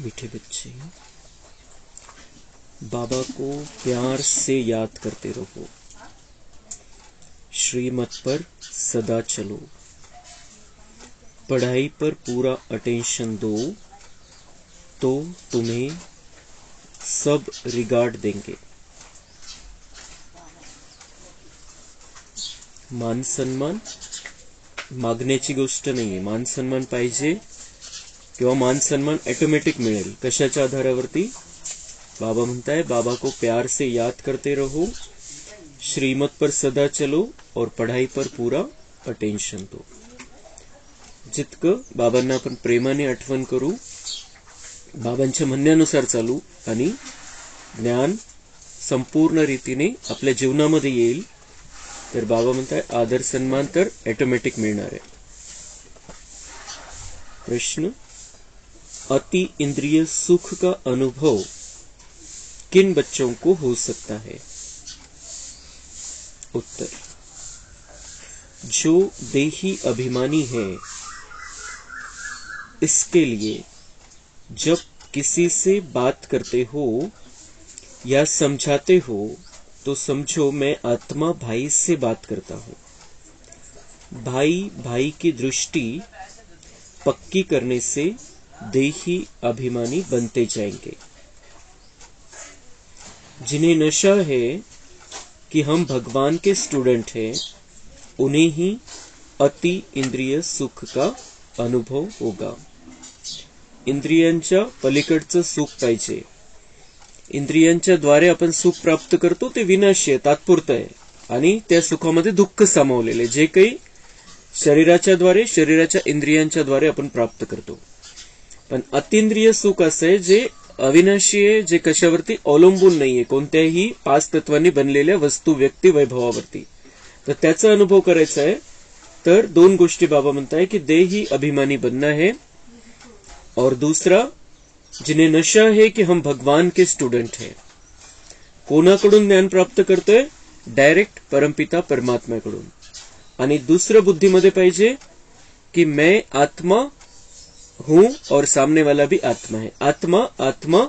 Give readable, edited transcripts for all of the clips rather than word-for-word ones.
मीठे बच्चे, बाबा को प्यार से याद करते रहो, श्रीमत पर सदा चलो, पढ़ाई पर पूरा अटेंशन दो, तो तुम्हें सब रिगार्ड देंगे। मान सन्मान मागण्याची गोष्ट नाहीये, मान सन्मान पाहिजे किंवा मान सन्मान ऑटोमॅटिक मिळेल. कशाच्या आधारावरती? बाबा म्हणताय, बाबा को प्यार से याद करते रहो, श्रीमत पर सदा चलो और पढ़ाई पर पूरा अटेंशन दो. जितकं बाबांना आपण प्रेमाने आठवण करू, बाबांच्या म्हणण्यानुसार चालू आणि ज्ञान संपूर्ण रीतीने आपल्या जीवनामध्ये येईल, तर बाबा म्हणताय आदर सन्मान तर ऑटोमॅटिक मिळणार आहे. प्रश्न, अति इंद्रिय सुख का अनुभव किन बच्चों को हो सकता है? उत्तर, जो देही अभिमानी है, इसके लिए जब किसी से बात करते हो या समझाते हो तो समझो मैं आत्मा भाई से बात करता हूं. भाई भाई की दृष्टि पक्की करने से देही अभिमानी बनते जाएंगे. जिन्हें नशा है कि हम भगवान के स्टूडेंट हैं, उन्हें ही अति इंद्रिय सुख का अनुभव होगा. इंद्रियांच्या पलीकडचं सुख पाहिजे. इंद्रियांच्या द्वारे आपण सुख प्राप्त करतो ते विनाशी आहे, तात्पुरतं आहे आणि त्या सुखामध्ये दुःख सामावलेले, जे काही शरीराच्या द्वारे, शरीराच्या इंद्रियांच्या द्वारे आपण प्राप्त करतो. पण अतिंद्रिय सुख असं आहे जे अविनाशी आहे, जे कशावरती अवलंबून नाहीये, कोणत्याही 5 तत्वांनी बनलेल्या वस्तू, व्यक्ती, वैभवावरती. तर त्याचा अनुभव करायचा आहे. तर 2 गोष्टी बाबा म्हणताय की देही अभिमानी बनना है और दूसरा, जिन्हें नशा है कि हम भगवान के स्टूडेंट हैं. कोणाकडून ज्ञान प्राप्त करतोय? डायरेक्ट परमपिता परमात्म्याकडून. आणि दुसरं बुद्धीमध्ये पाहिजे कि मैं आत्मा हूं और सामने वाला भी आत्मा है. आत्मा आत्मा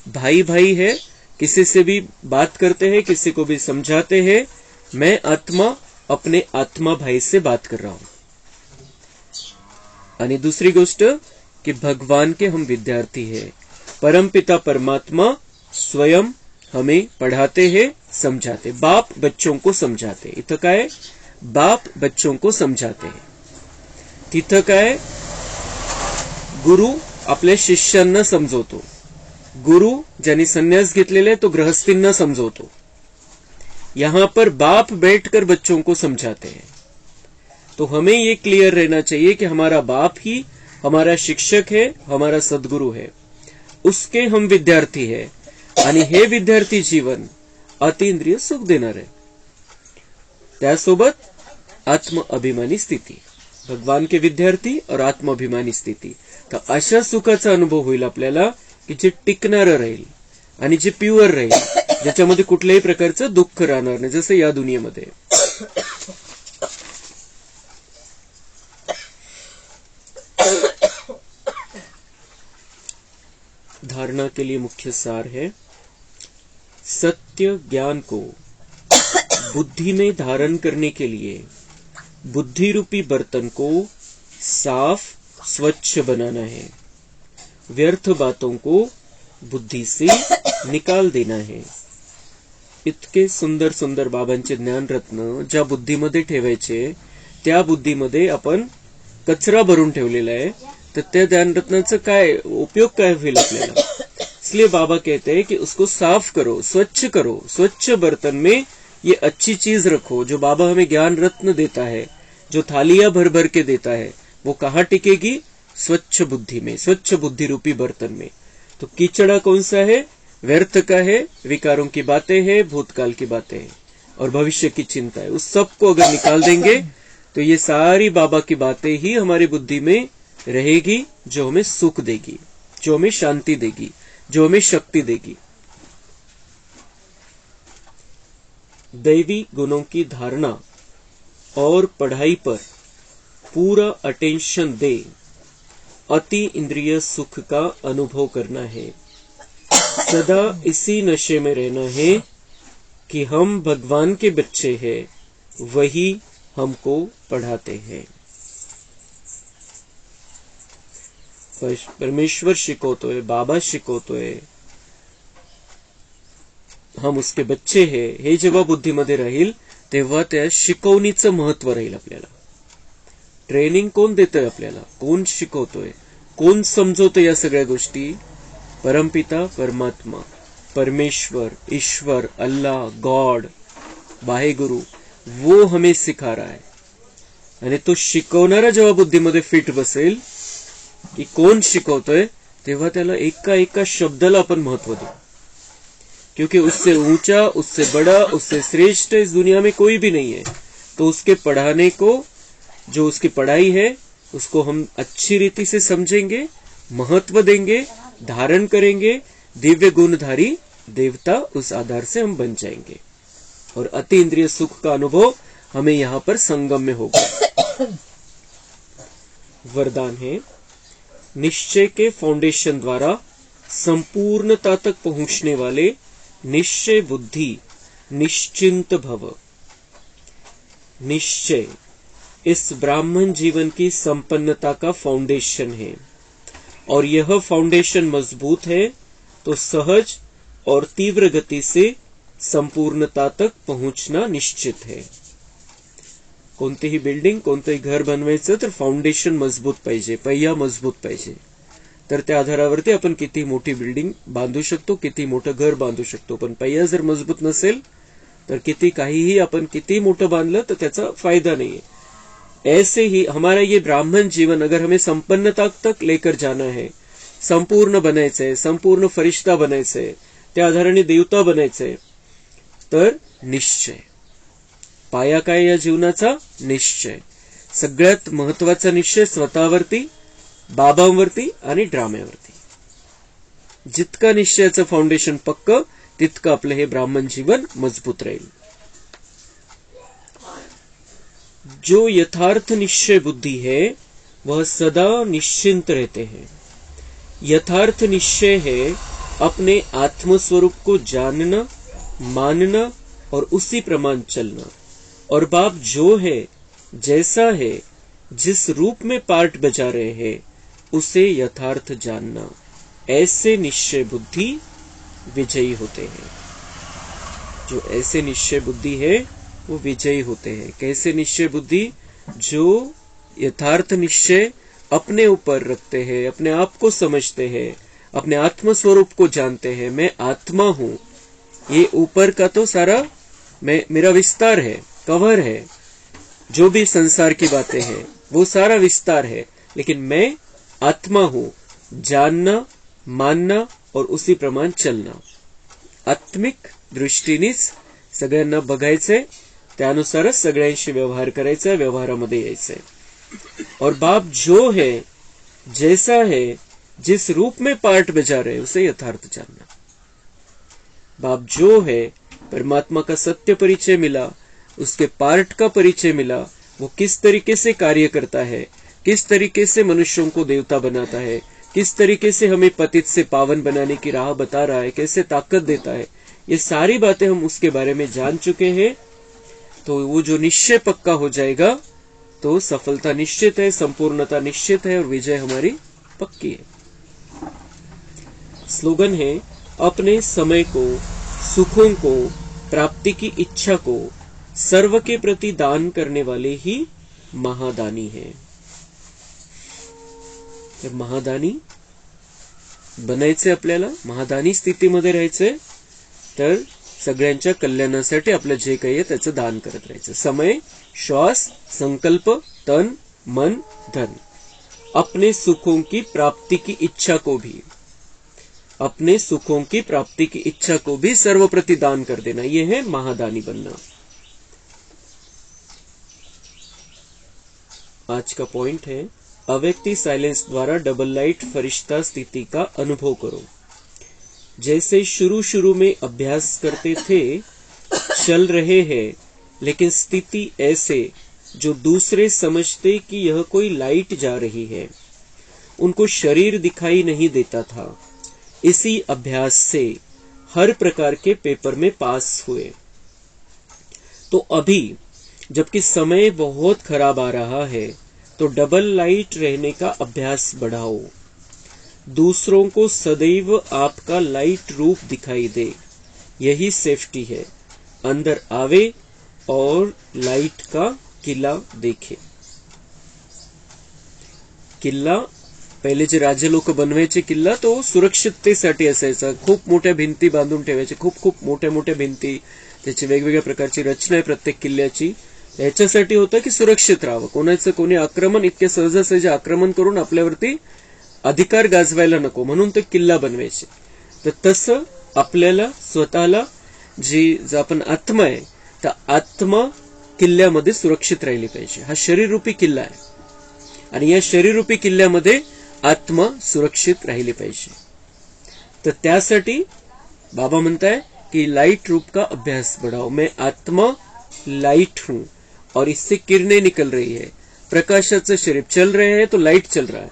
भाई भाई है, किसी से भी बात करते हैं, किसी को भी समझाते हैं, मैं आत्मा अपने आत्मा भाई से बात कर रहा हूं. आणि दूसरी गोष्ट कि भगवान के हम विद्यार्थी हैं, परमपिता परमात्मा स्वयं हमें पढ़ाते हैं, समझाते. बाप बच्चों को समझाते. इथं काय? बाप बच्चों को समझाते. तिथं काय? गुरु आपल्या शिष्यांना समजवतो. गुरु ज्यांनी संन्यास घेतलेले तो गृहस्थींना समजवतो. यहां पर बाप बैठकर बच्चों को समझाते हैं. तो हमें ये क्लियर रहना चाहिए कि हमारा बाप ही हमारा शिक्षक है, हमारा सद्गुरु है, उसके हम विद्यार्थी है आणि हे विद्यार्थी जीवन अतिंद्रिय सुख देणार आहे. त्यासोबत आत्म अभिमानी स्थिती, भगवान के विद्यार्थी और आत्म अभिमानी स्थिती. तर अशा सुखाचा अनुभव होईल आपल्याला की जे टिकणारं राहील आणि जे प्युअर राहील, ज्याच्यामध्ये कुठल्याही प्रकारचं दुःख राहणार नाही, जसं या दुनियेमध्ये. धारणा के लिए मुख्य सार है, सत्य ज्ञान को बुद्धि में धारण करने के लिए बुद्धि रूपी बर्तन को साफ स्वच्छ बनाना है. व्यर्थ बातों को बुद्धि से निकाल देना है. इतके सुंदर सुंदर बाबांचे ज्ञानरत्न ज्या बुद्धीमध्ये ठेवायचे, त्या बुद्धीमध्ये आपण कचरा भरून ठेवलेला आहे. तर त्या ज्ञानरत्नाचा काय उपयोग काय होईल आपल्याला? इसलिए बाबा कहते हैं कि उसको साफ करो, स्वच्छ करो. स्वच्छ बर्तन में ये अच्छी चीज रखो. जो बाबा हमें ज्ञान रत्न देता है, जो थालियां भर भर के देता है, वो कहाँ टिकेगी? स्वच्छ बुद्धि में, स्वच्छ बुद्धि रूपी बर्तन में. तो कीचड़ा कौन सा है? व्यर्थ का है, विकारों की बातें हैं, भूतकाल की बातें हैं और भविष्य की चिंता है. उस सबको अगर निकाल देंगे तो ये सारी बाबा की बातें ही हमारी बुद्धि में रहेगी, जो हमें सुख देगी, जो हमें शांति देगी, जो हमें शक्ति देगी. दैवी गुणों की धारणा और पढ़ाई पर पूरा अटेंशन दे, अति इंद्रिय सुख का अनुभव करना है। सदा इसी नशे में रहना है कि हम भगवान के बच्चे हैं, वही हमको पढ़ाते हैं। परमेश्वर शिकवतोय, बाबा शिकवतोय, हम उसके बच्चे हैं, हे जेव्हा बुद्धीमध्ये राहील तेव्हा त्या शिकवणीचं महत्व राहील आपल्याला। ट्रेनिंग कोण देतोय आपल्याला, कोण शिकवतोय, कोण समजवतोय या सगळ्या गोष्टी? परमपिता परमात्मा, परमेश्वर, ईश्वर, अल्लाह, गॉड, वाहेगुरु, वो हमें सिखा रहा है। आणि तो शिकवणारा जेव्हा बुद्धीमध्ये फिट बसेल की कोण शिकवतोय, तेव्हा त्याला एका एका शब्दाला आपण महत्व देऊ, क्योंकि उससे ऊंचा, उससे बड़ा, उससे श्रेष्ठ इस दुनिया में कोई भी नहीं है। तो उसके पढ़ाने को, जो उसकी पढ़ाई है, उसको हम अच्छी रीति से समझेंगे, महत्व देंगे, धारण करेंगे, दिव्य गुणधारी देवता उस आधार से हम बन जाएंगे और अति इंद्रिय सुख का अनुभव हमें यहाँ पर संगम में होगा। वरदान है, निश्चय के फाउंडेशन द्वारा संपूर्णता तक पहुंचने वाले निश्चय बुद्धि निश्चिंत भव। निश्चय इस ब्राह्मण जीवन की संपन्नता का फाउंडेशन है और यह फाउंडेशन मजबूत है तो सहज और तीव्र गति से संपूर्णता तक पहुंचना निश्चित है। कोणतीही बिल्डिंग, कोणतंही घर बनवायचं तर फाउंडेशन मजबूत पाहिजे, पहिया मजबूत पाहिजे, तर त्या आधारावरती आपण किती मोठी बिल्डिंग बांधू शकतो, किती मोठं घर बांधू शकतो। पण पहिया जर मजबूत नसेल तर किती काहीही आपण किती मोठं बांधलं तर त्याचा फायदा नहीं है। ऐसे ही हमारा ये ब्राह्मण जीवन अगर हमें संपन्नता तक लेकर जाना है, संपूर्ण बनायचंय, संपूर्ण फरिश्ता बनायचंय, त्या आधाराने देवता बनायचंय, तर निश्चय। पाया काय या जीवनाचा? निश्चय। सगळ्यात महत्वाचा निश्चय स्वतःवरती, बाबांवरती आणि ड्राम्यावरती। जितका निश्चयाचं फाउंडेशन पक्क, तितकं आपलं हे ब्राह्मण जीवन मजबूत राहील। जो यथार्थ निश्चय बुद्धि है वह सदा निश्चिंत रहते हैं। यथार्थ निश्चय है अपने आत्मस्वरूप को जानना, मानना और उसी प्रमाण चलना। और बाप जो है, जैसा है, जिस रूप में पार्ट बजा रहे हैं, उसे यथार्थ जानना। ऐसे निश्चय बुद्धि विजयी होते हैं। जो ऐसे निश्चय बुद्धि है वो विजयी होते हैं। कैसे निश्चय बुद्धि? जो यथार्थ निश्चय अपने ऊपर रखते हैं, अपने आप को समझते हैं, अपने आत्म स्वरूप को जानते हैं। मैं आत्मा हूं, ये ऊपर का तो सारा मेरा विस्तार है, कवर है, जो भी संसार की बातें हैं वो सारा विस्तार है, लेकिन मैं आत्मा हूं। जानना, मानना और उसी प्रमाण चलना। आत्मिक दृष्टीनेच सगळ्यांना बघायचंय, त्यानुसारच सगळ्यांशी व्यवहार करायचा, व्यवहारामध्ये यायचंय। और बाप जो है, जैसा है, जिस रूप में पार्ट बजा रहे उसे यथार्थ जानना। बाप जो है, परमात्मा का सत्य परिचय मिला, उसके पार्ट का परिचय मिला, वो किस तरीके से कार्य करता है, किस तरीके से मनुष्यों को देवता बनाता है, किस तरीके से हमें पतित से पावन बनाने की राह बता रहा है, कैसे ताकत देता है, ये सारी बातें हम उसके बारे में जान चुके हैं। तो वो जो निश्चय पक्का हो जाएगा तो सफलता निश्चित है, संपूर्णता निश्चित है और विजय हमारी पक्की है। स्लोगन है, अपने समय को, सुखों को, प्राप्ति की इच्छा को सर्व के प्रति दान करने वाले ही महादानी है। तर महादानी बनायचे, आपल्याला महादानी स्थितीमध्ये राहायचंय, तर सगळ्यांच्या कल्याणासाठी आपलं जे काही आहे त्याचं दान करत राहायचं। समय, श्वास, संकल्प, तन, मन, धन। अपने सुखों की प्राप्ति की इच्छा को भी, अपने सुखों की प्राप्ति की इच्छा को भी सर्वप्रति दान कर देना, ये है महादानी बनना। आज का पॉइंट है, अव्यक्ति साइलेंस द्वारा डबल लाइट फरिश्ता स्थिति का अनुभव करो। जैसे शुरू शुरू में अभ्यास करते थे, चल रहे हैं, लेकिन स्थिति ऐसे जो दूसरे समझते कि यह कोई लाइट जा रही है, उनको शरीर दिखाई नहीं देता था। इसी अभ्यास से हर प्रकार के पेपर में पास हुए। तो अभी जबकि समय बहुत खराब आ रहा है, तो डबल लाइट रहने का अभ्यास बढ़ाओ। दूसरों को सदैव आपका लाइट रूप दिखाई दे, यही सेफ्टी है। अंदर आवे और लाइट का किल्ला देखे। किल्ला पहिले जे राजे लोक बनवायचे किल्ला, तो सुरक्षिततेसाठी असायचा। खूप मोठ्या भिंती बांधून ठेवायचे, खूप खूप मोठ्या मोठ्या भिंती, त्याची वेगवेगळ्या प्रकारची रचना आहे प्रत्येक किल्ल्याची। याच्यासाठी होतं की सुरक्षित राहावं, कोणाचं कोणी आक्रमण इतके सहजासहजी आक्रमण करून आपल्यावरती अधिकार गाजवायला नको, म्हणून ते किल्ला बनवायचे। तर तसं आपल्याला स्वतःला जी आपण आत्मा आहे, त्या आत्मा किल्ल्यामध्ये सुरक्षित राहिली पाहिजे। हा शरीररूपी किल्ला आहे आणि या शरीररूपी किल्ल्यामध्ये आत्मा सुरक्षित राहिली पाहिजे। तर त्यासाठी बाबा म्हणताय कि लाइट रूप का अभ्यास बढ़ाओ। मैं आत्मा लाइट हूं और इससे किरणें निकल रही है। प्रकाशाचं शरीर चल रहे हैं तो लाइट चल रहा है,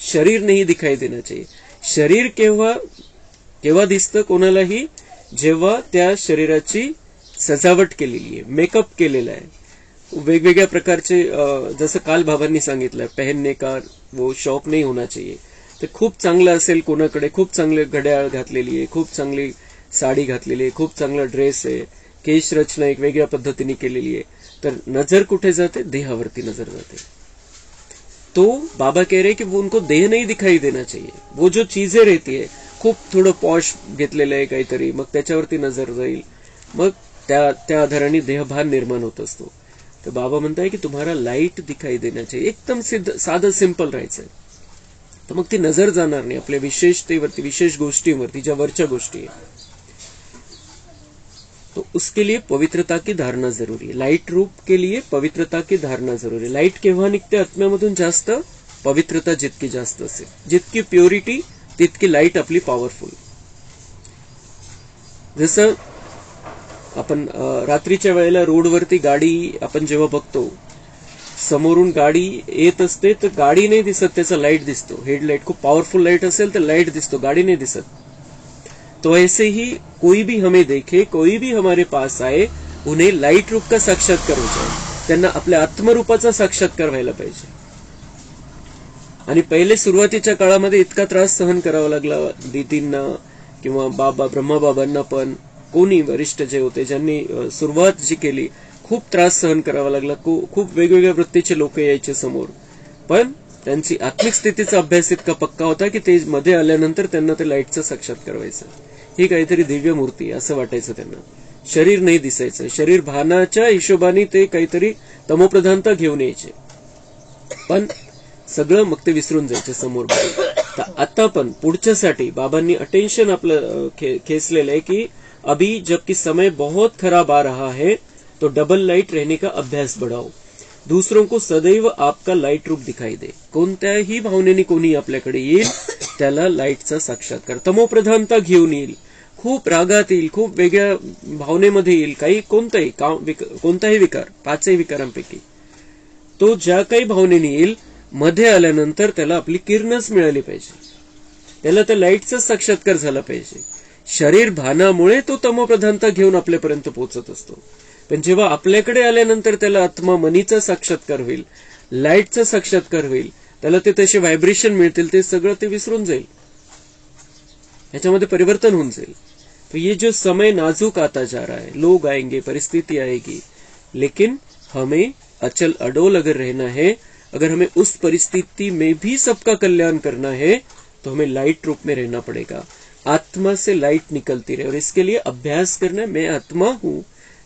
शरीर नहीं दिखाई देना चाहिए। शरीर केव्हा दिसतं कोणालाही, जेव्हा त्या शरीराची सजावट केलेली आहे, मेकअप केलेला आहे, वेगवेगळ्या प्रकारचे, जसं काल बाबांनी सांगितलं, पहनने का वो शौक नहीं होना चाहिए। तर खूप चांगलं असेल कोणाकडे, खूप चांगले घड्याळ घातलेली आहे, खूप चांगली साडी घातलेली आहे, खूप चांगला ड्रेस आहे, केश रचना एक वेगळ्या पद्धतीने केलेली आहे, तर नजर कुठे जाते? देहावरती नजर जाते। तो बाबा कह रहे कि वो उनको देह नहीं दिखाई देना चाहिए। वो जो चीजें रहती है, खूप थोडं पॉश घेतलेलं आहे काहीतरी, मग त्याच्यावरती नजर जाईल, मग त्या आधाराने देहभान निर्माण होत असतो। तर बाबा म्हणताय की तुम्हाला लाईट दिखाई देना चाहिए, एकदम साधं सिंपल राहायचंय, तर मग ती नजर जाणार नाही आपल्या विशेषतेवरती, विशेष गोष्टींवरती, ज्या वरच्या गोष्टी आहे। तो उसके लिए पवित्रता की धारणा जरूरी है। लाइट रूप के लिए पवित्रता की धारणा जरूरी है। लाइट केव्हा निघते आत्म्यामधून? जास्त पवित्रता जितकी जास्त असेल, जितकी प्युरिटी तितकी लाइट आपली पॉवरफुल। जसं आपण रात्रीच्या वेळेला रोडवरती गाडी आपण जेव्हा बघतो, समोरून गाडी येत असते तर गाडी नाही दिसत, त्याचा लाइट दिसतो, हेडलाइट खूप पॉवरफुल लाइट असेल तर लाइट दिसतो, गाडी नाही दिसत। तो ऐसे ही कोई भी हमें देखे, कोई भी हमारे पास आए, उन्हें लाइट रूप का साक्षात्कार हो जाए, त्यांना आपल्या आत्मरूपाचा साक्षात्कार व्हायला पाहिजे। आणि पहिले सुरुवातीच्या काळामध्ये इतका त्रास सहन करावा लागला दीदींना किंवा ब्रह्माबाबांना, पण कोणी वरिष्ठ जे होते ज्यांनी सुरुवात जी केली, खूप त्रास सहन करावा लागला। खूप वेगवेगळ्या वृत्तीचे लोक यायचे समोर, पण त्यांची आत्मिक स्थितीचा अभ्यास इतका पक्का होता की ते मध्ये आल्यानंतर त्यांना ते लाईटचा साक्षात्कार व्हायचा। ही काहीतरी दिव्य मूर्ती असं वाटायचं त्यांना, शरीर नाही दिसायचं। शरीर भानाच्या हिशोबाने ते काहीतरी तमोप्रधानता घेऊन यायचे, पण सगळं मग ते विसरून जायचे समोर। तर आता पण पुढच्यासाठी बाबांनी अटेन्शन आपलं खेचलेलं आहे की अभी जबकि समय बहुत खराब आ रहा है, तो डबल लाइट रहने का अभ्यास बढ़ाओ। दूसरों को सदैव आपका लाइट रूप दिखाई दे। कोणत्याही भावनेने कोणी आपल्याकडे येईल त्याला लाईटचा साक्षात्कार, तमोप्रधानता घेऊन येईल, खूप रागात येईल, खूप वेगळ्या भावनेमध्ये येईल, काही कोणताही विकार, पाचही विकारांपैकी तो ज्या काही भावनेने येईल, मध्ये आल्यानंतर त्याला आपली किरणच मिळाली पाहिजे, त्याला त्या लाईटचा साक्षात्कार झाला पाहिजे। शरीर भानामुळे तो तमोप्रधानता घेऊन आपल्यापर्यंत पोहोचत असतो, पण जेव्हा आपल्याकडे आल्यानंतर त्याला आत्मा मनीचा साक्षात्कार होईल, लाईटचा साक्षात्कार होईल, त्याला ते तसे व्हायब्रेशन मिळतील, ते सगळं ते विसरून जाईल, ह्याच्यामध्ये परिवर्तन होऊन जाईल। तो ये जो समय नाजुक आता जा रहा है, लोग आएंगे, परिस्थिति आएगी, लेकिन हमें अचल अडोल अगर रहना है, अगर हमें उस परिस्थिति में भी सबका कल्याण करना है, तो हमें लाइट रूप में रहना पड़ेगा। आत्मा से लाइट निकलती रहे, और इसके लिए अभ्यास करना है। मैं आत्मा हूं,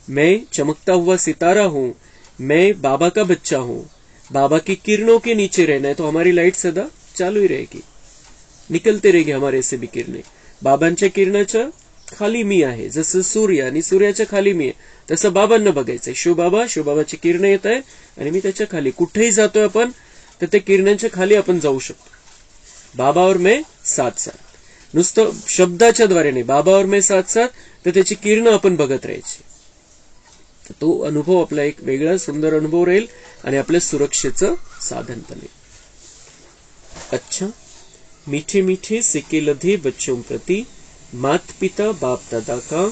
मैं चमकता हुआ सितारा हूं, मैं बाबा का बच्चा हूं, बाबा की किरणों के नीचे रहना है, तो हमारी लाइट सदा चालू ही रहेगी, निकलते रहेगी हमारे से भी किरणें। बाबांच्या किरणाच्या खाली मी आहे, जसं सूर्य आणि सूर्याच्या खाली मी आहे, तसं बाबांना बघायचंय। शिवबाबाची किरणं येत आहे आणि मी त्याच्या खाली, कुठेही जातोय आपण तर त्या किरणांच्या खाली आपण जाऊ शकतो। बाबा और मैं साथ साथ, नुसतं शब्दाच्या द्वारे नाही, बाबा और मैं साथ साथ, तर त्याची किरणं आपण बघत राहायची। तो अनुभव आपला एक वेगळा सुंदर अनुभव राहील आणि आपल्या सुरक्षेचं साधन बनेल। अच्छा, मीठे मीठे सिक्के लधे बच्चों प्रति माता पिता बाप दादा का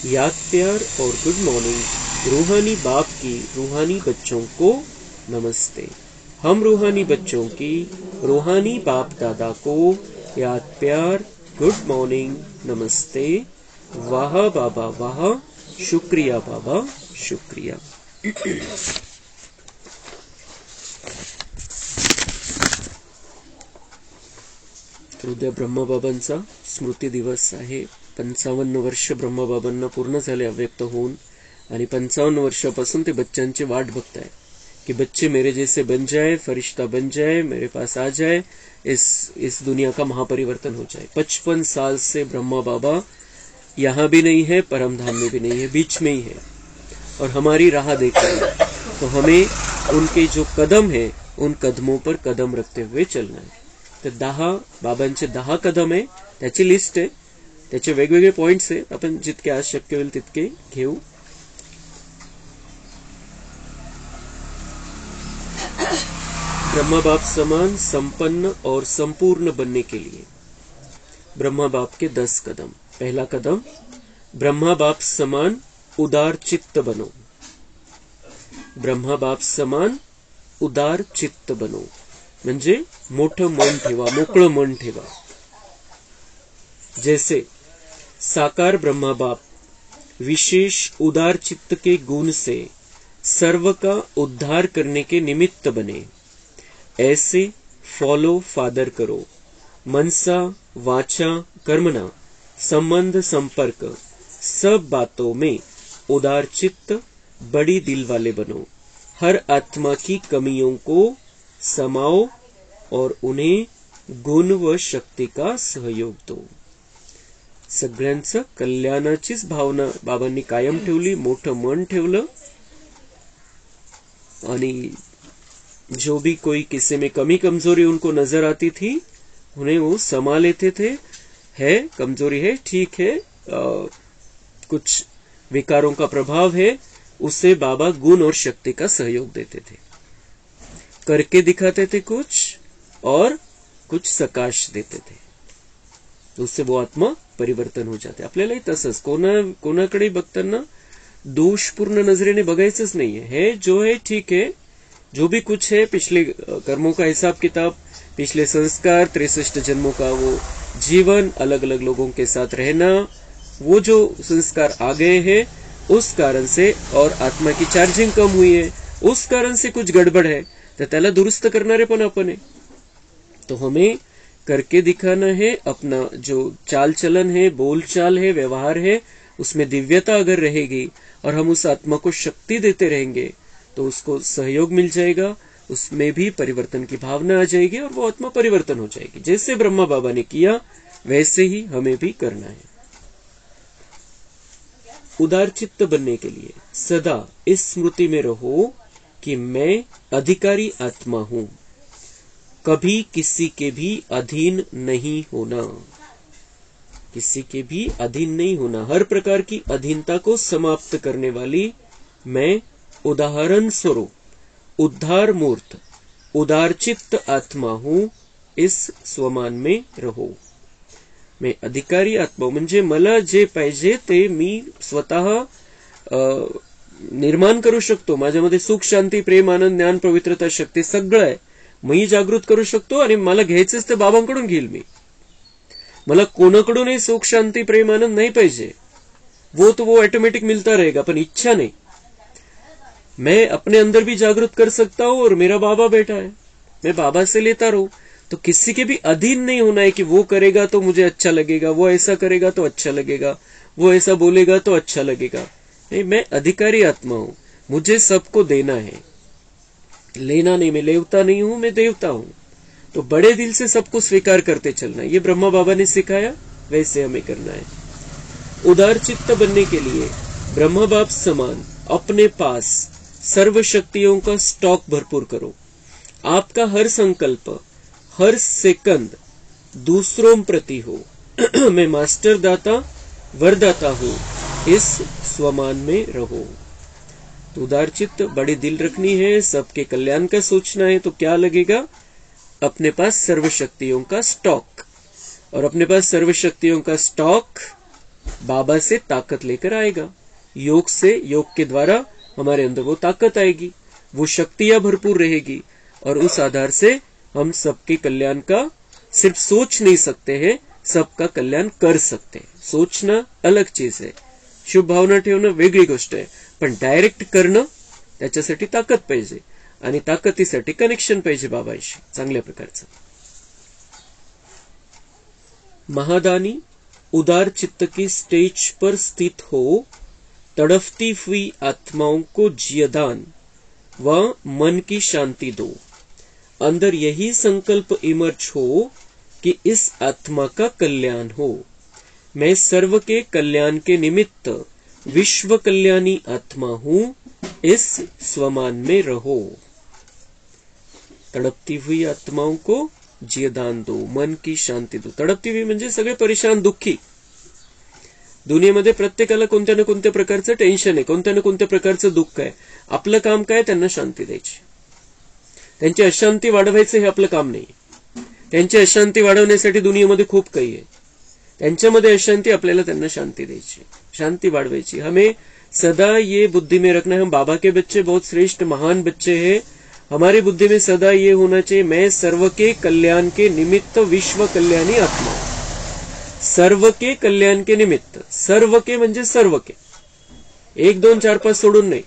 याद प्यार और गुड मॉर्निंग। रूहानी बाप की रूहानी बच्चों को नमस्ते। हम रूहानी बच्चों की रूहानी बाप दादा को याद प्यार, गुड मॉर्निंग, नमस्ते। वाह बाबा वाह, शुक्रिया बाबा शुक्रिया। उद्या ब्रह्मबाबांचा स्मृती दिवस आहे। 55 वर्ष ब्रह्मबाबांना पूर्ण झाले अव्यक्त होऊन, आणि 55 वर्षापासून ते बच्चांची वाट बघताय कि बच्चे मेरे जैसे बन जाए, फरिश्ता बन जाए, मेरे पास आ जाए, इस दुनिया का महापरिवर्तन हो जाए। 55 साल से ब्रह्मा बाबा यहाँ भी नहीं है, परम धाम में भी नहीं है, बीच में ही है और हमारी राह देख रहे हैं। तो हमें उनके जो कदम है उन कदमों पर कदम रखते हुए चलना है। तर 10 बाबांचे 10 कदम आहे, त्याची लिस्ट आहे, त्याचे वेगवेगळे पॉइंट्स आहे। आपण जितके आज शक्य होईल तितके घेऊ। ब्रह्मा बाप समान संपन्न और संपूर्ण बनने के लिए ब्रह्मा बाप के 10 कदम। पहला कदम, ब्रह्मा बाप समान उदार चित्त बनो। ब्रह्मा बाप समान उदार चित्त बनो म्हणजे मोठं मन ठेवा, मोकळं मन ठेवा। जैसे साकार ब्रह्मा बाप विशेष उदार चित्त के गुण से सर्व का उद्धार करने के निमित्त बने, ऐसे फॉलो फादर करो। मनसा वाचा कर्मणा संबंध संपर्क सब बातों में उदार चित्त, बड़ी दिल वाले बनो। हर आत्मा की कमियों को समाओ और उन्हें गुण व शक्ती का सहयोग दो। सगळ्यांचं कल्याणाचीच भावना बाबांनी कायम ठेवली, मोठं मन ठेवलं आणि जो भी कोई किसी में कमी कमजोरी उनको नजर आती थी उन्हें वो समा लेते थे। है कमजोरी है, ठीक है, कुछ विकारों का प्रभाव है, उससे बाबा गुण और शक्ति का सहयोग देते थे, करके दिखाते थे कुछ और कुछ सकाश देते थे, तो उससे वो आत्मा परिवर्तन हो जाते। आपल्यालाही तसंच कोणाकडे बघताना दोषपूर्ण नजरेने बघायचंच नाहीये। है जो है ठीक है, जो भी कुछ है, पिछले कर्मों का हिसाब किताब, पिछले संस्कार, 63 जन्मों का वो जीवन, अलग अलग लोगों के साथ रहना, वो जो संस्कार आ गए हैं उस कारण से, और आत्मा की चार्जिंग कम हुई है उस कारण से कुछ गड़बड़ है, तर त्याला दुरुस्त करणारे पण आपण आहे। तो हमें करके दिखाना है। अपना जो चाल चलन है, बोल चाल है, व्यवहार है, उसमें दिव्यता अगर रहेगी और हम उस आत्मा को शक्ति देते रहेंगे तो उसको सहयोग मिल जाएगा, उसमें भी परिवर्तन की भावना आ जाएगी और वो आत्मा परिवर्तन हो जाएगी। जैसे ब्रह्मा बाबा ने किया वैसे ही हमें भी करना है। उदार चित्त बनने के लिए सदा इस स्मृति में रहो कि मैं अधिकारी आत्मा हूं, कभी किसी के भी अधीन नहीं होना, किसी के भी अधीन नहीं होना। हर प्रकार की अधीनता को समाप्त करने वाली मैं उदाहरण स्वरूप उद्धार मूर्त उदार चित्त आत्मा हूं, इस स्वमान में रहो। मैं अधिकारी आत्मा म्हणजे मला जे पाहिजे ते मी स्वतः निर्माण करू शकतो। माझ्यामध्ये सुख, शांती, प्रेम, आनंद, ज्ञान, पवित्रता, शक्ती सगळं आहे, मी जागृत करू शकतो आणि मला घ्यायचंच ते बाबांकडून घेईल मी। मला कोणाकडूनही सुख, शांती, प्रेम, आनंद नहीं पाहिजे, वो तो वो ऑटोमेटिक मिलता रहेगा, पर इच्छा नहीं। मैं अपने अंदर भी जागृत कर सकता हूं और मेरा बाबा बैठा है, मैं बाबा से लेता रहूं। तो किसी के भी अधीन नहीं होना है कि वो करेगा तो मुझे अच्छा लगेगा, वो ऐसा करेगा तो अच्छा लगेगा, वो ऐसा बोलेगा तो अच्छा लगेगा। नहीं, मैं अधिकारी आत्मा हूं, मुझे सबको देना है, लेना नहीं। मैं लेवता नहीं हूं, मैं देवता हूं। तो बड़े दिल से सबको स्वीकार करते चलना, ये ब्रह्मा बाबा ने सिखाया, वैसे हमें करना है। उदार चित्त बनने के लिए ब्रह्मा बाप समान अपने पास सर्व शक्तियों का स्टॉक भरपूर करो। आपका हर संकल्प, हर सेकंद दूसरों प्रति हो। मैं मास्टर दाता वरदाता हूं, इस स्वमान में रहो। तो उदार चित्त, बड़ी दिल रखनी है, सबके कल्याण का सोचना है। तो क्या लगेगा? अपने पास सर्व शक्तियों का स्टॉक, और अपने पास सर्व शक्तियों का स्टॉक बाबा से ताकत लेकर आएगा। योग से, योग के द्वारा हमारे अंदर वो ताकत आएगी, वो शक्तियां भरपूर रहेगी, और उस आधार से हम सबके कल्याण का सिर्फ सोच नहीं सकते हैं, सबका कल्याण कर सकते हैं। सोचना अलग चीज आहे, शुभ भावना ठेवणं वेगळी गोष्ट आहे, पण डायरेक्ट करणं त्याच्यासाठी ताकद पाहिजे, आणि ताकदीसाठी कनेक्शन पाहिजे बाबांशी चांगल्या प्रकारचं। महादानी उदार चित्त की स्टेज पर स्थित हो, तड़फती हुई आत्माओं को जियदान व मन की शांति दो। अंदर यही संकल्प इमर्ज हो कि इस आत्मा का कल्याण हो। मैं सर्व के कल्याण के निमित्त विश्व कल्याणी आत्मा हूं, इस स्वमान में रहो। तड़पती हुई आत्माओं को जियदान दो, मन की शांती दो। तड़पती हुई म्हणजे सगळे परेशान, दुःखी। दुनियेमध्ये प्रत्येकाला कोणत्या ना कोणत्या प्रकारचं टेन्शन आहे, कोणत्या ना कोणत्या प्रकारचं दुःख आहे। आपलं काम काय? त्यांना शांती द्यायची। त्यांची अशांती वाढवायचं हे आपलं काम नाही। त्यांची अशांती वाढवण्यासाठी दुनियेमध्ये खूप काही आहे। त्यांच्यामध्ये अशांती, आपल्याला त्यांना शांती द्यायची, शांती वाढवायची। हमें सदा ये बुद्धि में रखना है, हम बाबा के बच्चे बहुत श्रेष्ठ महान बच्चे हैं। हमारी बुद्धि में सदा ये होना चाहिए, मैं सर्व के कल्याण के निमित्त विश्व कल्याणी आत्मा। सर्व के कल्याण के निमित्त, सर्व के म्हणजे सर्व के, 1 2 4 5 सोडून नाही,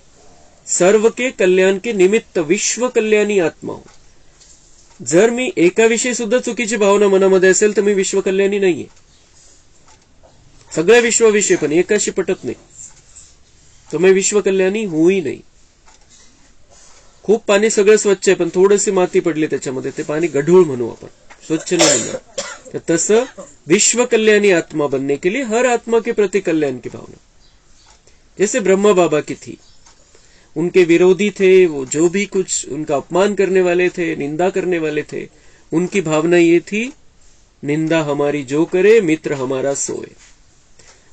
सर्व के कल्याण के निमित्त विश्व कल्याणी आत्मा हूं। जर मी एकाविषयी सुद्धा चुकीची भावना मनामध्ये असेल तर मी विश्व कल्याणी नाहीये। सगळ्या विश्वाविषयी पण एकाशी पटत नाही तर मी विश्व कल्याणी होई नाही। खूप पाणी सगळं स्वच्छ आहे, पण थोडीशी माती पडली त्याच्यामध्ये, ते पाणी गढूळ म्हणू आपण, स्वच्छ नहीं म्हणू। तो तसं विश्व कल्याणी आत्मा बनने के लिए हर आत्मा के प्रति कल्याण की भावना। जैसे ब्रह्मा बाबा की थी, उनके विरोधी थे, वो जो भी कुछ उनका अपमान करने वाले थे, निंदा करने वाले थे, उनकी भावना ये थी, निंदा हमारी जो करे मित्र हमारा सोए।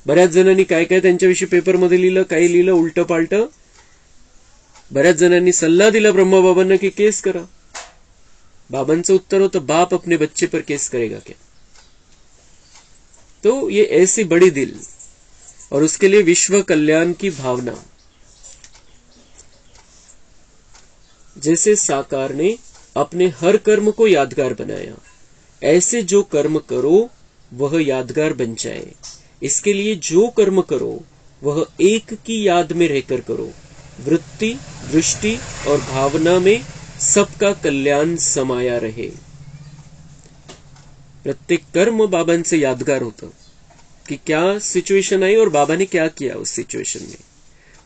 बऱ्याच जणांनी काय काय त्यांच्याविषयी पेपरमध्ये लिहिलं, काही लिहिलं उलट पालट। बऱ्याच जणांनी सल्ला दिला ब्रह्माबाबांना की केस करा। बाबांचं उत्तर होतं, बाप अपने बच्चे पर केस करेगा क्या? तो ये ऐसी बड़ी दिल, और उसके लिए विश्व कल्याण की भावना। जैसे साकार ने अपने हर कर्म को यादगार बनाया, ऐसे जो कर्म करो वह यादगार बन जाए। इसके लिए जो कर्म करो वह एक की याद में रहकर करो। वृत्ति, दृष्टि और भावना में सबका कल्याण समाया रहे। प्रत्येक कर्म बाबांचे यादगार होतं कि क्या सिचुएशन आई और बाबा ने क्या किया उस सिचुएशन में।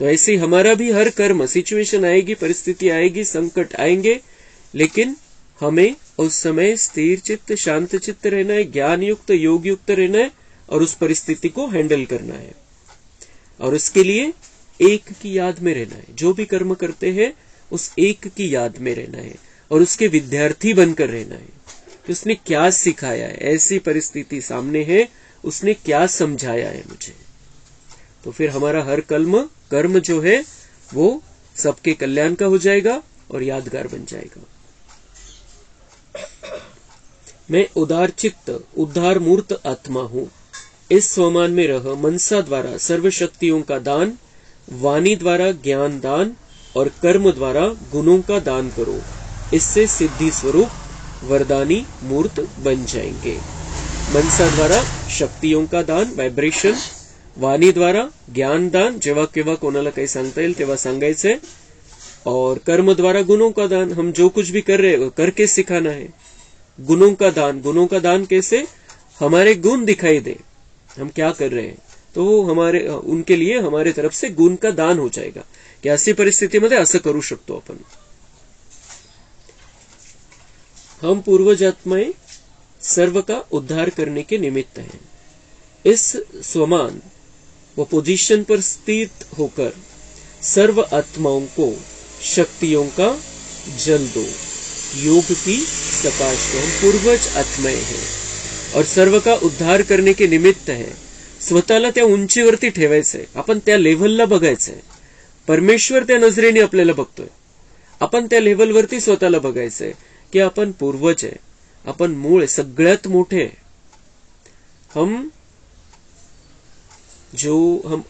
तो ऐसे ही हमारा भी हर कर्म, सिचुएशन आएगी, परिस्थिति आएगी, संकट आएंगे, लेकिन हमें उस समय स्थिर चित्त, शांत चित्त रहना है, ज्ञान युक्त, योग युक्त रहना है, और उस परिस्थिति को हैंडल करना है। और उसके लिए एक की याद में रहना है। जो भी कर्म करते हैं उस एक की याद में रहना है, और उसके विद्यार्थी बनकर रहना है कि उसने क्या सिखाया है, ऐसी परिस्थिति सामने है, उसने क्या समझाया है मुझे। तो फिर हमारा हर कर्म जो है वो सबके कल्याण का हो जाएगा और यादगार बन जाएगा। मैं उदार चित्त, उद्धार मूर्त आत्मा हूं, इस स्वमान में रह। मनसा द्वारा सर्व शक्तियों का दान, वाणी द्वारा ज्ञान दान और कर्म द्वारा गुणों का दान करो। इससे सिद्धि स्वरूप वरदानी मूर्त बन जाएंगे। मनसा द्वारा शक्तियों का दान, वाइब्रेशन, वाणी द्वारा ज्ञान दान, जेव्हा केव्हा कोणाला काही सांगता येईल तेव्हा सांगायचंय, और कर्म द्वारा गुणों का दान, हम जो कुछ भी कर रहे हैं करके सिखाना है। गुणों का दान कैसे? हमारे गुण दिखाई दे, हम क्या कर रहे हैं, तो वो हमारे, उनके लिए हमारे तरफ से गुण का दान हो जाएगा की अशी परिस्थितीमध्ये असं करू शकतो आपण। हम पूर्वज आत्माएं सर्व का उद्धार करने के निमित्त हैं। इस स्वमान व पोजीशन पर स्थित होकर सर्व आत्माओं को शक्तियों का जल दो, योग की प्रकाश को। हम पूर्वज आत्माएं हैं और सर्व का उद्धार करने के निमित्त है। स्वतःला त्या उंचीवरती ठेवायचंय, आपण त्या लेव्हलला बघायचंय। परमेश्वर त्या नजरेने आपल्याला बघतोय, आपण त्या लेव्हलवरती स्वतःला बघायचंय की आपण पूर्वज आहे, आपण मूळ आहे, सगळ्यात मोठे आहे. हम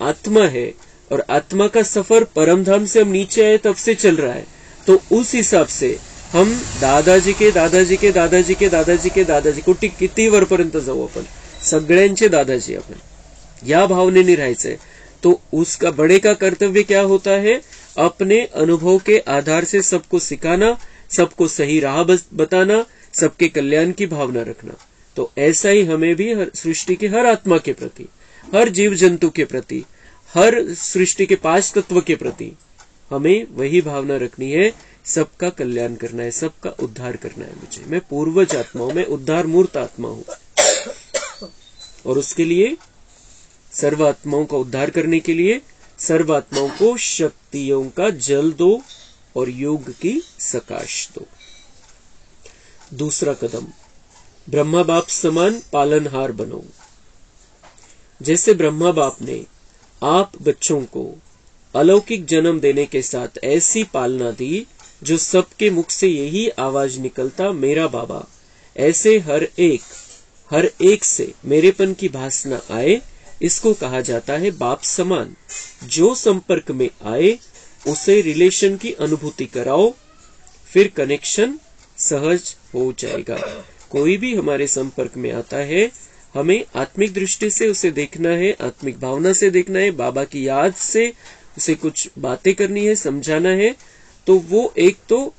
आत्मा है और आत्मा का सफर परमधाम से हम नीचे आए तब से चल रहा है. तो उस हिसाब से हम दादाजी के दादाजी के दादाजी के दादाजी के दादाजी कुठे किती वरपर्यंत जाऊ, आपण सगळ्यांचे दादाजी आपण या भावनेने राहायचंय. तो उसका बड़े का कर्तव्य क्या होता है? अपने अनुभव के आधार से सबको सिखाना, सबको सही राह बताना, सबके कल्याण की भावना रखना. तो ऐसा ही हमें भी सृष्टि के हर आत्मा के प्रति, हर जीव जंतु के प्रति, हर सृष्टि के 5 तत्व के प्रति हमें वही भावना रखनी है. सबका कल्याण करना है, सबका उद्धार करना है. मैं पूर्वज आत्मा हूं, मैं उद्धार मूर्त आत्मा हूं. और उसके लिए सर्व आत्माओं का उद्धार करने के लिए सर्व आत्माओं को शक्तियों का जल दो और योग की सकाश दो. दूसरा कदम, ब्रह्मा बाप समान पालनहार बनो. जैसे ब्रह्मा बाप ने आप बच्चों को अलौकिक जन्म देने के साथ ऐसी पालना दी जो सबके मुख से यही आवाज निकलता, मेरा बाबा, ऐसे हर एक से मेरेपन की भासना आए. इसको कहा जाता है बाप समान. जो संपर्क में आए उसे रिलेशन की अनुभूति कराओ, फिर कनेक्शन सहज हो जाएगा. कोई भी हमारे संपर्क में आता है, हमें आत्मिक दृष्टि से उसे देखना है, आत्मिक भावना से देखना है, बाबा की याद से उसे कुछ बातें करनी है, समझाना है. तो वो एक तो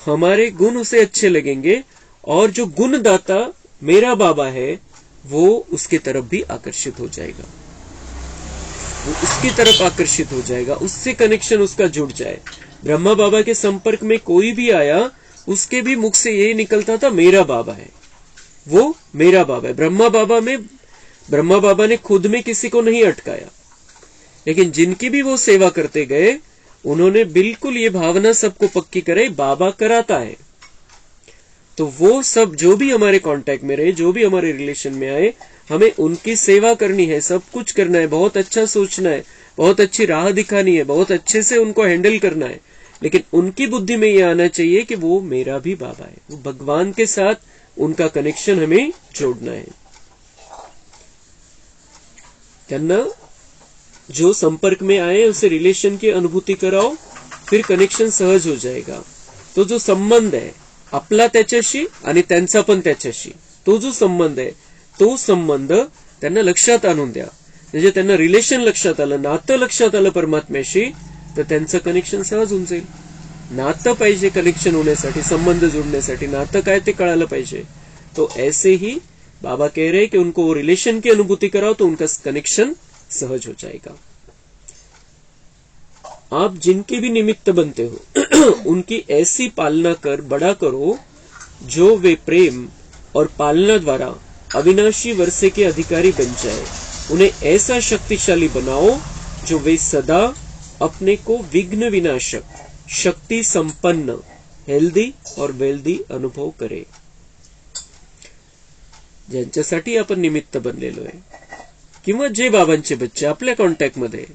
हमारे गुण उसे अच्छे लगेंगे, और जो गुणदाता मेरा बाबा है वो उसकी तरफ भी आकर्षित हो जाएगा, वो उसकी तरफ आकर्षित हो जाएगा, उससे कनेक्शन उसका जुड़ जाए. ब्रह्मा बाबा के संपर्क में कोई भी आया, उसके भी मुख से यही निकलता था, मेरा बाबा है, वो मेरा बाबा है. ब्रह्मा बाबा ने खुद में किसी को नहीं अटकाया, लेकिन जिनकी भी वो सेवा करते गए, उन्होंने बिल्कुल ये भावना सबको पक्की कराई, बाबा कराता है. तो वो सब जो भी हमारे कांटेक्ट में रहे, जो भी हमारे रिलेशन में आए, हमें उनकी सेवा करनी है, सब कुछ करना है, बहुत अच्छा सोचना है, बहुत अच्छी राह दिखानी है, बहुत अच्छे से उनको हैंडल करना है. लेकिन उनकी बुद्धि में ये आना चाहिए कि वो मेरा भी बाबा है, वो भगवान के साथ उनका कनेक्शन हमें जोड़ना है. त्यांना जो संपर्क में आए उसे रिलेशन की अनुभूति कराओ, फिर कनेक्शन सहज हो जाएगा. तो जो संबंध आहे आपला त्याच्याशी आणि त्यांचा पण त्याच्याशी, तो जो संबंध आहे, तो संबंध त्यांना लक्षात आणून द्या. म्हणजे त्यांना रिलेशन लक्षात आलं, नातं लक्षात आलं परमात्म्याशी, तर त्यांचं कनेक्शन सहज होऊन जाईल. नातं पाहिजे कनेक्शन होण्यासाठी, संबंध जुड़ण्यासाठी नातं काय ते कळालं पाहिजे. तो ऐसे ही बाबा कह रहे कि उनको रिलेशन की अनुभूति कराओ तो उनका कनेक्शन सहज हो जाएगा. आप जिनके भी निमित्त बनते हो उनकी ऐसी पालना कर बड़ा करो जो वे प्रेम और पालना द्वारा अविनाशी वर्षे के अधिकारी बन जाए. उन्हें ऐसा शक्तिशाली बनाओ जो वे सदा अपने को विघ्न विनाशक, शक्ति संपन्न, हेल्दी और वेल्दी अनुभव करे. ज्यांच्यासाठी आपण निमित्त बनलेलो आहे किंवा जे बाबांचे बच्चे आपल्या कॉन्टॅक्ट मध्ये,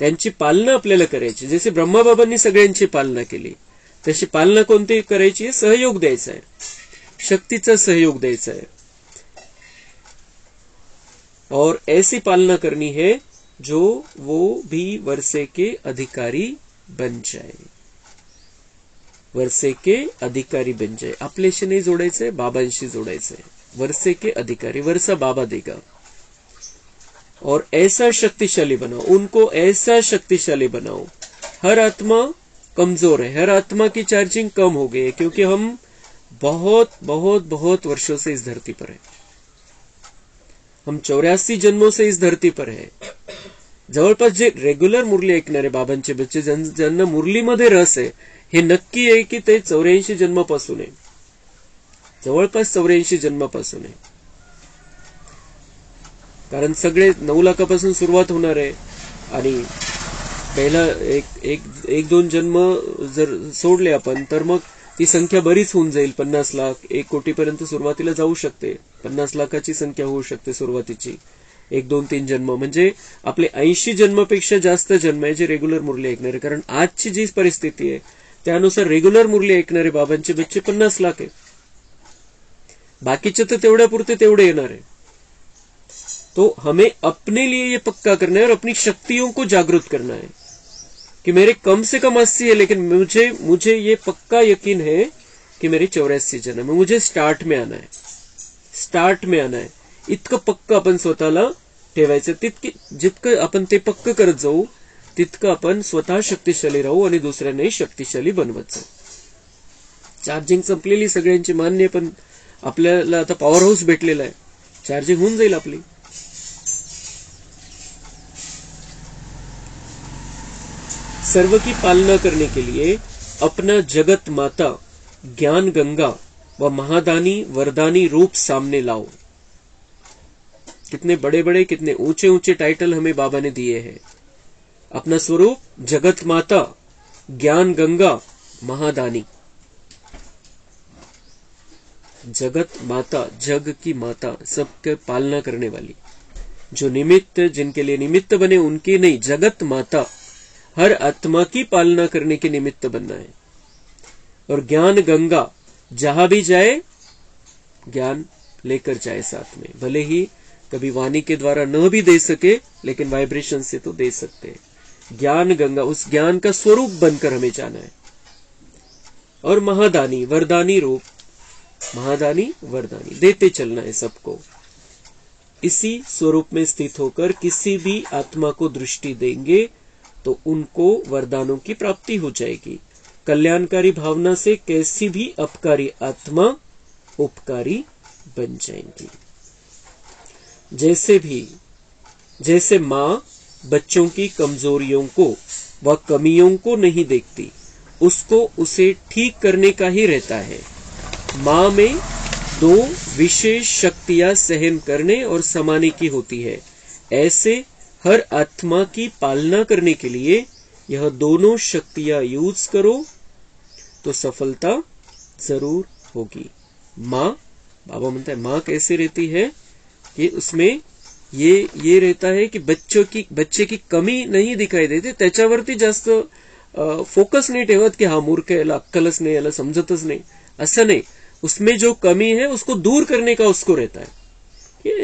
त्यांची पालना आपल्याला करायची. जसे ब्रह्माबाबांनी सगळ्यांची पालना केली, तशी पालना कोणती करायची? सहयोग द्यायचा आहे, शक्तीचा सहयोग द्यायचा है. और ऐसी पालना करनी है जो वो भी वर्षे के अधिकारी बन जाए, वर्षे के अधिकारी बन जाए. आपल्याशी नाही जोडायचंय, बाबांशी जोडायचंय. वर्षे के अधिकारी, वर्षा बाबा देगा. और ऐसा शक्तिशाली बनाओ, उनको ऐसा शक्तिशाली बनाओ. हर आत्मा कमजोर है, हर आत्मा की चार्जिंग कम हो गई है, क्योंकि हम बहुत बहुत बहुत वर्षों से इस धरती पर है. हम 84 जन्मों से इस धरती पर है. जवळपास जे रेग्युलर मुरली ऐकणारे बाबांचे बच्चे, ज्यांना मुरलीमध्ये रस आहे, हे नक्की आहे की ते 84 जन्मापासून आहे, जवळपास 84 जन्मापासून आहे. कारण सगळे 9 लाखापासून सुरुवात होणार आहे आणि पहिला एक दोन जन्म जर सोडले आपण तर मग ती संख्या बरीच होऊन जाईल. 50 लाख 1 कोटीपर्यंत सुरुवातीला जाऊ शकते. 50 लाखाची संख्या होऊ शकते सुरुवातीची. 1 2 3 जन्म म्हणजे आपले 80 जन्मापेक्षा जास्त जन्म आहे जे रेग्युलर मुरली ऐकणारे. कारण आजची जी परिस्थिती आहे त्यानुसार रेग्युलर मुरली ऐकणारे बाबांचे बच्चे 50 लाख आहे. बाकीचे तर तेवढ्यापुरते तेवढे येणार है. तो हमें अपने लिए ये पक्का करना है और अपनी शक्तियों को जागृत करना है कि मेरे कम से कम 80 है, लेकिन मुझे ये पक्का यकीन है की मेरे 84 जन्म है. मुझे स्टार्ट में आना है. इतकं पक्क आपण स्वतःला ठेवायचं. जितकं आपण ते पक्क करत जाऊ तितकं आपण स्वतः शक्तिशाली राहू आणि दुसऱ्यांनाही शक्तिशाली बनवत जाऊ. चार्जिंग संपलेली सगळ्यांची मान्य, पण आपल्याला आता पॉवर हाऊस भेटलेला आहे, चार्जिंग होऊन जाईल आपली. सर्व की पालना करने के लिए अपना जगत माता, ज्ञान गंगा व महादानी वरदानी रूप सामने लाओ. कितने बड़े बड़े, कितने ऊंचे ऊंचे टाइटल हमें बाबा ने दिए हैं. अपना स्वरूप जगत माता, ज्ञान गंगा, महादानी. जगत माता, जग की माता, सबके पालना करने वाली. जो निमित्त, जिनके लिए निमित्त बने उनकी नहीं, जगत माता. हर आत्मा की पालना करने के निमित्त बनना है. और ज्ञान गंगा, जहां भी जाए ज्ञान लेकर जाए साथ में. भले ही कभी वाणी के द्वारा न भी दे सके, लेकिन वाइब्रेशन से तो दे सकते हैं. ज्ञान गंगा, उस ज्ञान का स्वरूप बनकर हमें जाना है. और महादानी, वरदानी रूप. महादानी वरदानी, देते चलना है सबको. इसी स्वरूप में स्थित होकर किसी भी आत्मा को दृष्टि देंगे तो उनको वरदानों की प्राप्ति हो जाएगी. कल्याणकारी भावना से कैसी भी अपकारी आत्मा उपकारी बन जाएंगी. जैसे माँ बच्चों की कमजोरियों को व कमियों को नहीं देखती, उसको उसे ठीक करने का ही रहता है. माँ में 2 विशेष शक्तियां सहन करने और समाने की होती है. ऐसे हर आत्मा की पालना करने के लिए यह दोनों शक्तियां यूज करो तो सफलता जरूर होगी. माँ, बाबा म्हणता है माँ कैसे रहती है कि उसमें ये रहता है की बच्चे की कमी नहीं दिखाई देते. त्याच्यावरती जास्त फोकस नाही ठेवत की हा मूर्ख आहे, याला अक्कलच नाही, याला समजतच नाही, असं नाही. उसमें जो कमी है उसको दूर करने का उसको रहता है.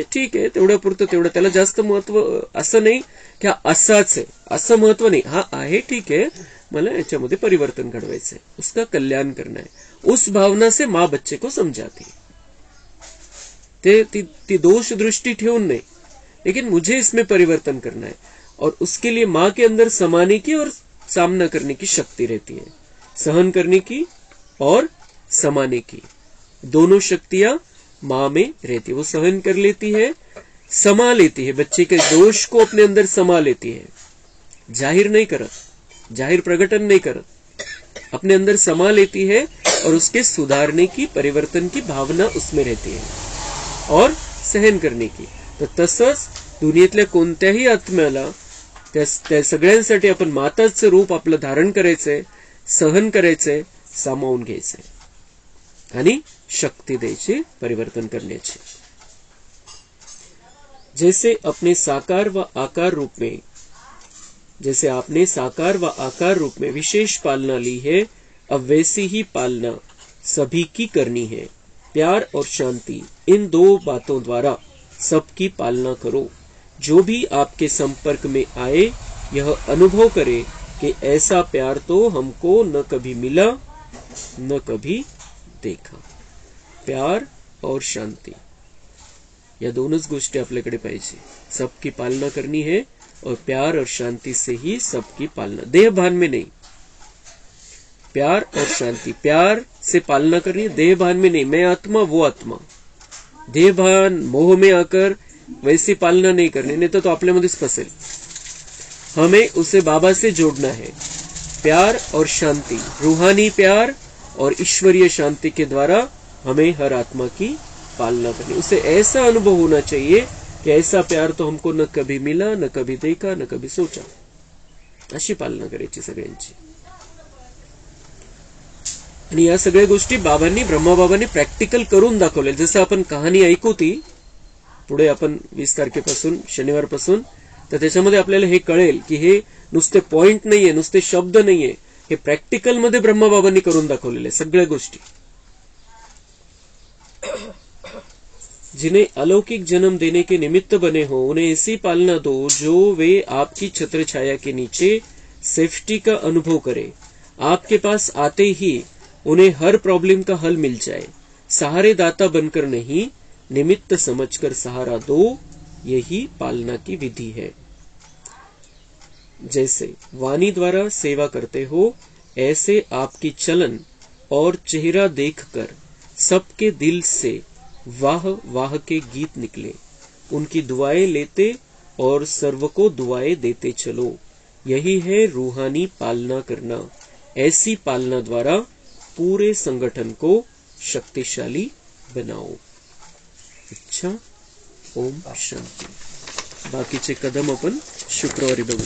ठीक आहे, तेवढ्या पुरतं तेवढं, त्याला जास्त महत्व असं नाही की असाच आहे, असं महत्व नाही. हा आहे, ठीक आहे, मला याच्यामध्ये परिवर्तन घडवायचंय, उसका कल्याण करना है. उस भावना से माँ बच्चे को समझाती. ती दोष दृष्टि ठेवून नहीं, लेकिन मुझे इसमें परिवर्तन करना है. और उसके लिए माँ के अंदर समाने की और सामना करने की शक्ति रहती है. सहन करने की और समाने की दोनों शक्तियां माँ में रहती है. वो सहन कर लेती है, समा लेती है, बच्चे के दोष को अपने अंदर समा लेती है. जाहिर नहीं करत, जाहिर प्रकटन नहीं करत, अपने अंदर समा लेती है और उसके सुधारने की, परिवर्तन की भावना उसमें रहती है और सहन करने की. तर तसंच दुनियेतल्या कोणत्याही आत्म्याला त्या सगळ्यांसाठी आपण माताचं रूप आपलं धारण करायचंय, सहन करायचंय, सामावून घ्यायचंय आणि शक्ति द्यायची, परिवर्तन करण्याची. जैसे अपने साकार व आकार रूप में, जैसे आपने साकार व आकार रूप में विशेष पालना ली है, अब वैसी ही पालना सभी की करनी है. प्यार और शांति, इन 2 बातों द्वारा सबकी पालना करो. जो भी आपके संपर्क में आए यह अनुभव करे कि ऐसा प्यार तो हमको न कभी मिला न कभी देखा. प्यार और शांति, या दोनच गोष्टी आपल्याकडे पाहिजे. सबकी पालना करनी है और प्यार और शांति से ही सबकी पालना, देह भान में नहीं. प्यार और शांति, प्यार से पालना करनी है, देह भान में नहीं. मैं आत्मा, वो आत्मा. देह भान, मोह में आकर वैसी पालना नहीं करनी, नहीं तो आपल्यामध्येच फसेल. हमें उसे बाबा से जोड़ना है. प्यार और शांति, रूहानी प्यार और ईश्वरीय शांति के द्वारा हमें हर आत्मा की पालना करनी. उसे ऐसा अनुभव होना चाहिए कि ऐसा प्यार तो हमको न कभी मिला, न कभी देखा, न कभी सोचा. अशी पालना करायची सगळ्यांची. आणि या सगळ्या गोष्टी बाबांनी, ब्रह्माबाबांनी प्रॅक्टिकल करून दाखवले. जसं आपण कहाणी ऐकू ती पुढे आपण 20 तारखेपासून, शनिवारपासून, तर त्याच्यामध्ये आपल्याला हे कळेल की हे नुसते पॉइंट नाहीये, नुसते शब्द नाहीये, हे प्रॅक्टिकल मध्ये ब्रह्मबाबांनी करून दाखवलेले सगळ्या गोष्टी. जिन्हें अलौकिक जन्म देने के निमित्त बने हो उन्हें ऐसी पालना दो जो वे आपकी छत्र छाया के नीचे सेफ्टी का अनुभव करे. आपके पास आते ही उन्हें हर प्रॉब्लम का हल मिल जाए. सहारे दाता बनकर नहीं, निमित्त समझकर सहारा दो. यही पालना की विधि है. जैसे वाणी द्वारा सेवा करते हो, ऐसे आपकी चलन और चेहरा देखकर सबके दिल से वाह वाह के गीत निकले. उनकी दुआएं लेते और सर्व को दुआएं देते चलो. यही है रूहानी पालना करना. ऐसी पालना द्वारा पूरे संगठन को शक्तिशाली बनाओ. अच्छा, ओम शांती. बाकीचे कदम आपण शुक्रवारी बघू.